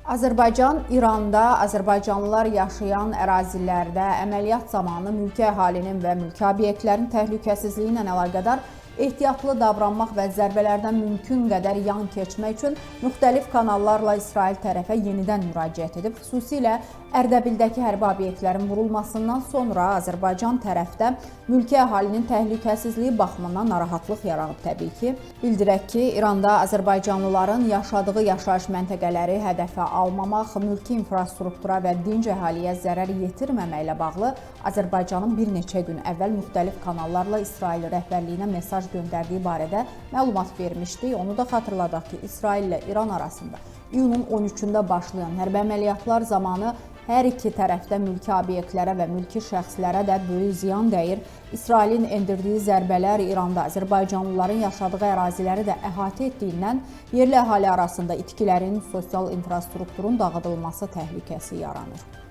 Azərbaycan İranda azərbaycanlılar yaşayan ərazilərdə əməliyyat zamanı mülki əhalinin və mülki obyektlərin təhlükəsizliyi ilə əlaqədar ehtiyatlı davranmaq və zərbələrdən mümkün qədər yan keçmək üçün müxtəlif kanallarla İsrail tərəfə yenidən müraciət edib. Xüsusilə Ərdəbildəki hərbi obyektlərin vurulmasından sonra Azərbaycan tərəfdə mülki əhalinin təhlükəsizliyi baxımından narahatlıq yaranıb təbii ki. Bildirək ki, İranda azərbaycanlıların yaşadığı yaşayış məntəqələri hədəfə almamaq, mülki infrastruktura və dinc əhaliyə zərər yetirməməklə bağlı Azərbaycanın bir neçə gün əvvəl müxtəlif kanallarla İsrail rəhbərliyinə mesaj göndərdiyi barədə məlumat vermişdik. Onu da xatırladaq ki, İsrail ilə İran arasında iyunun 13-də başlayan hərbi əməliyyatlar zamanı hər iki tərəfdə mülki obyektlərə və mülki şəxslərə də böyük ziyan dəyir. İsrailin endirdiyi zərbələr İranda azərbaycanlıların yaşadığı əraziləri də əhatə etdiyindən yerli əhali arasında itkilərin, sosial infrastrukturun dağıdılması təhlükəsi yaranır.